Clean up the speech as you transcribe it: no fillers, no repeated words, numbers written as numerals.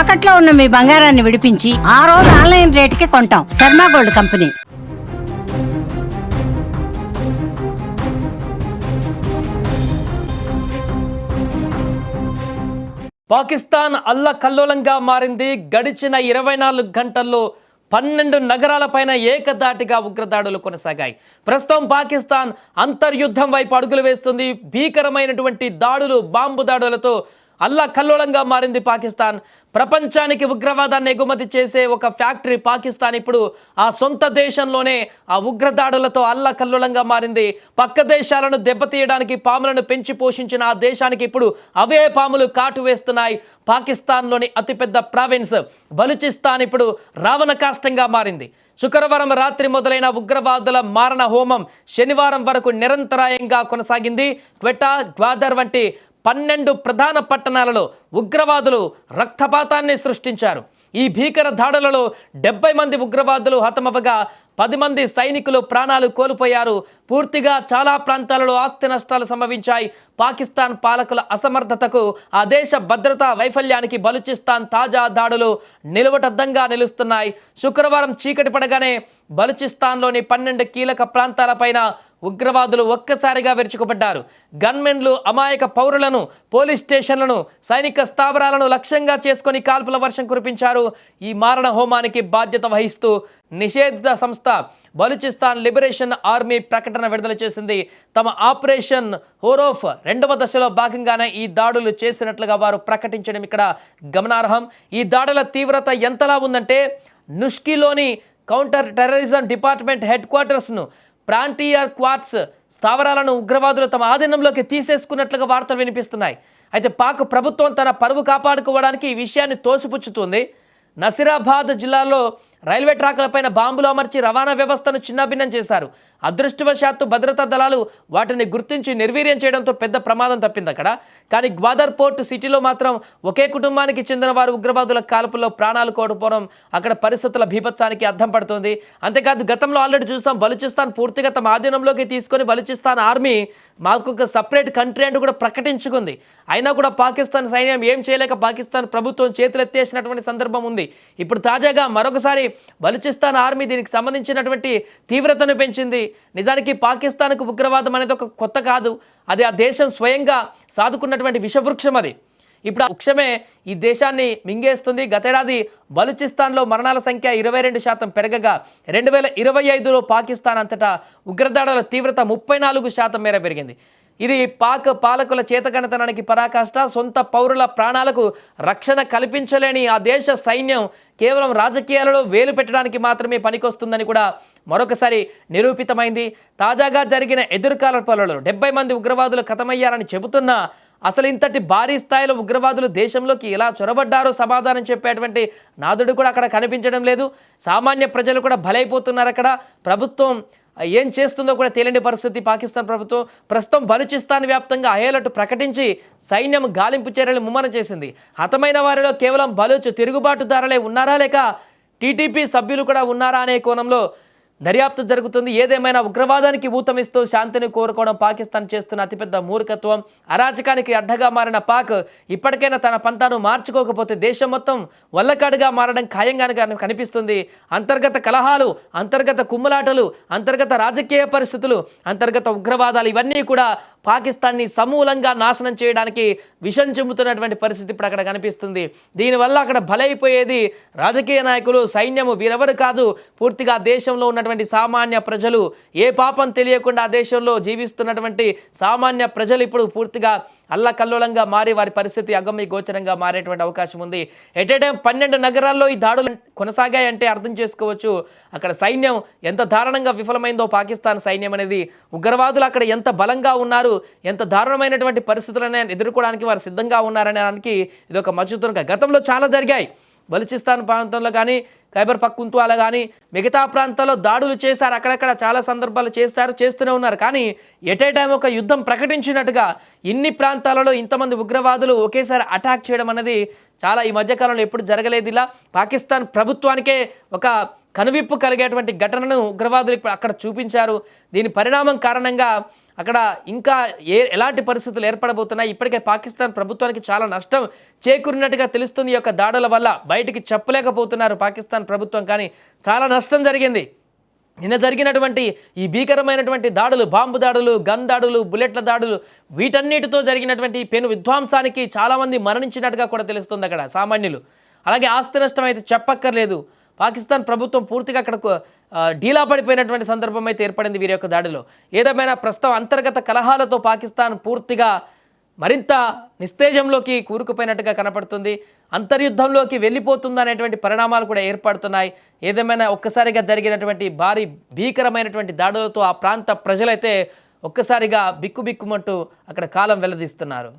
తాకట్లో ఉన్న మీ బంగారాన్ని విడిపించి ఆ రోజు ఆన్లైన్ రేటుకి కొంటాం. Sharma gold company. పాకిస్తాన్ అల్లకల్లోలంగా మారింది. గడిచిన 24 గంటల్లో 12 నగరాలపైన ఏకదాటిగా ఉగ్రదాడులు కొనసాగాయి. ప్రస్తుతం పాకిస్తాన్ అంతర్యుద్ధం వైపు అడుగులు వేస్తుంది. భీకరమైనటువంటి దాడులు, బాంబు దాడులతో అల్లకల్లోలంగా మారింది పాకిస్తాన్. ప్రపంచానికి ఉగ్రవాదాన్ని ఎగుమతి చేసే ఒక ఫ్యాక్టరీ పాకిస్తాన్ ఇప్పుడు ఆ సొంత దేశంలోనే ఆ ఉగ్రదాడులతో అల్లకల్లోలంగా మారింది. పక్క దేశాలను దెబ్బతీయడానికి పాములను పెంచి పోషించిన ఆ దేశానికి ఇప్పుడు అవే పాములు కాటు వేస్తున్నాయి. పాకిస్తాన్లోని అతిపెద్ద ప్రావిన్స్ బలూచిస్తాన్ ఇప్పుడు రావణ కాష్టంగా మారింది. శుక్రవారం రాత్రి మొదలైన ఉగ్రవాదుల మారణ హోమం శనివారం వరకు నిరంతరాయంగా కొనసాగింది. క్వెటా, గ్వాదర్ వంటి 12 ప్రధాన పట్టణాలలో ఉగ్రవాదులు రక్తపాతాన్ని సృష్టించారు. ఈ భీకర దాడులలో 70 మంది ఉగ్రవాదులు హతమవగా 10 మంది సైనికులు ప్రాణాలు కోల్పోయారు. పూర్తిగా చాలా ప్రాంతాలలో ఆస్తి నష్టాలు సంభవించాయి. పాకిస్తాన్ పాలకుల అసమర్థతకు, ఆ దేశ భద్రతా వైఫల్యానికి బలూచిస్తాన్ తాజా దాడులు నిలువటద్దంగా నిలుస్తున్నాయి. శుక్రవారం చీకటి పడగానే బలూచిస్తాన్లోని 12 కీలక ప్రాంతాలపైన ఉగ్రవాదులు ఒక్కసారిగా విరుచుకుపడ్డారు. గన్మెన్లు అమాయక పౌరులను, పోలీస్ స్టేషన్లను, సైనిక స్థావరాలను లక్ష్యంగా చేసుకుని కాల్పుల వర్షం కురిపించారు. ఈ మారణ హోమానికి బాధ్యత వహిస్తూ నిషేధిత సంస్థ బలూచిస్తాన్ లిబరేషన్ ఆర్మీ ప్రకటన విడుదల చేసింది. తమ ఆపరేషన్ హోరోఫ్ 2వ దశలో భాగంగానే ఈ దాడులు చేసినట్లుగా వారు ప్రకటించడం ఇక్కడ గమనార్హం. ఈ దాడుల తీవ్రత ఎంతలా ఉందంటే నుష్కీలోని కౌంటర్ టెర్రరిజం డిపార్ట్మెంట్ హెడ్ క్వార్టర్స్ను, ప్రాంతీయ క్వార్ట్స్ స్థావరాలను ఉగ్రవాదులు తమ ఆధీనంలోకి తీసేసుకున్నట్లుగా వార్తలు వినిపిస్తున్నాయి. అయితే పాక్ ప్రభుత్వం తన పరువు కాపాడుకోవడానికి ఈ విషయాన్ని తోసిపుచ్చుతుంది. నసిరాబాద్ జిల్లాలో రైల్వే ట్రాక్లపైన బాంబులు అమర్చి రవాణా వ్యవస్థను చిన్నాభిన్నం చేశారు. అదృష్టవశాత్తు భద్రతా దళాలు వాటిని గుర్తించి నిర్వీర్యం చేయడంతో పెద్ద ప్రమాదం తప్పింది అక్కడ. కానీ గ్వాదర్ పోర్ట్ సిటీలో మాత్రం ఒకే కుటుంబానికి చెందిన వారు ఉగ్రవాదుల కాల్పుల్లో ప్రాణాలు కోల్పోవడం అక్కడ పరిస్థితుల బీభత్సానికి అద్దం పడుతుంది. అంతేకాదు గతంలో ఆల్రెడీ చూసాం, బలూచిస్తాన్ పూర్తిగా తమ ఆధీనంలోకి తీసుకొని బలూచిస్తాన్ ఆర్మీ మాకు ఒక సపరేట్ కంట్రీ అంటూ కూడా ప్రకటించుకుంది. అయినా కూడా పాకిస్తాన్ సైన్యం ఏం చేయలేక పాకిస్తాన్ ప్రభుత్వం చేతులెత్తేసినటువంటి సందర్భం ఉంది. ఇప్పుడు తాజాగా మరొకసారి బలూచిస్తాన్ ఆర్మీ దీనికి సంబంధించినటువంటి తీవ్రతను పెంచింది. నిజానికి పాకిస్తాన్కు ఉగ్రవాదం అనేది ఒక కొత్త కాదు, అది ఆ దేశం స్వయంగా సాదుకున్నటువంటి విషవృక్షం. అది ఇప్పుడు ఆ వృక్షమే ఈ దేశాన్ని మింగేస్తుంది. గతేడాది బలూచిస్తాన్లో మరణాల సంఖ్య 22% పెరగగా 2025లో పాకిస్తాన్ అంతటా ఉగ్రదాడుల తీవ్రత 34% మేర పెరిగింది. ఇది పాక్ పాలకుల చేతకనతనానికి పరాకాష్ట. సొంత పౌరుల ప్రాణాలకు రక్షణ కల్పించలేని ఆ దేశ సైన్యం కేవలం రాజకీయాలలో వేలు పెట్టడానికి మాత్రమే పనికొస్తుందని కూడా మరొకసారి నిరూపితమైంది. తాజాగా జరిగిన ఎదురుకాల్పులలో 70 మంది ఉగ్రవాదులు ఖతమయ్యారని చెబుతున్నా అసలు ఇంతటి భారీ స్థాయిలో ఉగ్రవాదులు దేశంలోకి ఎలా చొరబడ్డారో సమాధానం చెప్పేటువంటి నాదుడు కూడా అక్కడ కనిపించడం లేదు. సామాన్య ప్రజలు కూడా బలైపోతున్నారు. అక్కడ ప్రభుత్వం ఏం చేస్తుందో కూడా తెలియని పరిస్థితి. పాకిస్తాన్ ప్రభుత్వం ప్రస్తుతం బలూచిస్తాన్ వ్యాప్తంగా హైఅలర్ట్ ప్రకటించి సైన్యం గాలింపు చర్యలు ముమ్మరం చేసింది. హతమైన వారిలో కేవలం బలూచ్ తిరుగుబాటుదారులే ఉన్నారా, లేక టీటీపీ సభ్యులు కూడా ఉన్నారా అనే కోణంలో దర్యాప్తు జరుగుతుంది. ఏదేమైనా ఉగ్రవాదానికి ఊతమిస్తూ శాంతిని కోరుకోవడం పాకిస్తాన్ చేస్తున్న అతిపెద్ద మూర్ఖత్వం. అరాచకానికి అడ్డగా మారిన పాక్ ఇప్పటికైనా తన పంతాను మార్చుకోకపోతే దేశం మొత్తం వల్లకాడుగా మారడం ఖాయంగానే కనిపిస్తుంది. అంతర్గత కలహాలు, అంతర్గత కుమ్ములాటలు, అంతర్గత రాజకీయ పరిస్థితులు, అంతర్గత ఉగ్రవాదాలు ఇవన్నీ కూడా పాకిస్తాన్ని సమూలంగా నాశనం చేయడానికి విషం చెబుతున్నటువంటి పరిస్థితి ఇప్పుడు అక్కడ కనిపిస్తుంది. దీనివల్ల అక్కడ బలైపోయేది రాజకీయ నాయకులు, సైన్యము వీరెవరు కాదు, పూర్తిగా దేశంలో ఉన్నటువంటి సామాన్య ప్రజలు. ఏ పాపం తెలియకుండా ఆ దేశంలో జీవిస్తున్నటువంటి సామాన్య ప్రజలు ఇప్పుడు పూర్తిగా అల్లకల్లోలంగా మారి వారి పరిస్థితి అగమ్య గోచరంగా మారేటువంటి అవకాశం ఉంది. ఎట్ ఏ టైం 12 నగరాల్లో ఈ దాడులు కొనసాగాయంటే అర్థం చేసుకోవచ్చు అక్కడ సైన్యం ఎంత దారుణంగా విఫలమైందో. పాకిస్తాన్ సైన్యం అనేది ఉగ్రవాదులు అక్కడ ఎంత బలంగా ఉన్నారు, ఎంత దారుణమైనటువంటి పరిస్థితులను ఎదుర్కోవడానికి వారు సిద్ధంగా ఉన్నారనడానికి ఇది ఒక మచ్చుతునక. గతంలో చాలా జరిగాయి. బలూచిస్తాన్ ప్రాంతంలో కానీ, ఖైబర్ పఖ్తుంఖ్వాలో కానీ, మిగతా ప్రాంతాల్లో దాడులు చేశారు. అక్కడక్కడ చాలా సందర్భాలు చేస్తూనే ఉన్నారు. కానీ ఎట్ ఏ టైం ఒక యుద్ధం ప్రకటించినట్టుగా ఇన్ని ప్రాంతాలలో ఇంతమంది ఉగ్రవాదులు ఒకేసారి అటాక్ చేయడం అనేది చాలా ఈ మధ్యకాలంలో ఎప్పుడు జరగలేదు. ఇలా పాకిస్తాన్ ప్రభుత్వానికే ఒక కనువిప్పు కలిగేటువంటి ఘటనను ఉగ్రవాదులు ఇప్పుడు అక్కడ చూపించారు. దీని పరిణామం కారణంగా అక్కడ ఇంకా ఎలాంటి పరిస్థితులు ఏర్పడబోతున్నాయి. ఇప్పటికే పాకిస్తాన్ ప్రభుత్వానికి చాలా నష్టం చేకూరినట్టుగా తెలుస్తుంది. ఈ యొక్క దాడుల వల్ల బయటికి చెప్పలేకపోతున్నారు పాకిస్తాన్ ప్రభుత్వం, కానీ చాలా నష్టం జరిగింది. నిన్న జరిగినటువంటి ఈ భీకరమైనటువంటి దాడులు, బాంబు దాడులు, గన్ దాడులు, బుల్లెట్ల దాడులు, వీటన్నిటితో జరిగినటువంటి పెను విధ్వంసానికి చాలామంది మరణించినట్టుగా కూడా తెలుస్తుంది అక్కడ సామాన్యులు. అలాగే ఆస్తి నష్టం అయితే చెప్పక్కర్లేదు. పాకిస్తాన్ ప్రభుత్వం పూర్తిగా అక్కడకు డీలా పడిపోయినటువంటి సందర్భం అయితే ఏర్పడింది వీరి యొక్క దాడిలో. ఏదేమైనా ప్రస్తుతం అంతర్గత కలహాలతో పాకిస్తాన్ పూర్తిగా మరింత నిస్తేజంలోకి కూరుకుపోయినట్టుగా కనపడుతుంది. అంతర్యుద్ధంలోకి వెళ్ళిపోతుంది అనేటువంటి పరిణామాలు కూడా ఏర్పడుతున్నాయి. ఏదేమైనా ఒక్కసారిగా జరిగినటువంటి భారీ భీకరమైనటువంటి దాడులతో ఆ ప్రాంత ప్రజలైతే ఒక్కసారిగా బిక్కుబిక్కుమంటూ అక్కడ కాలం వెల్లదీస్తున్నారు.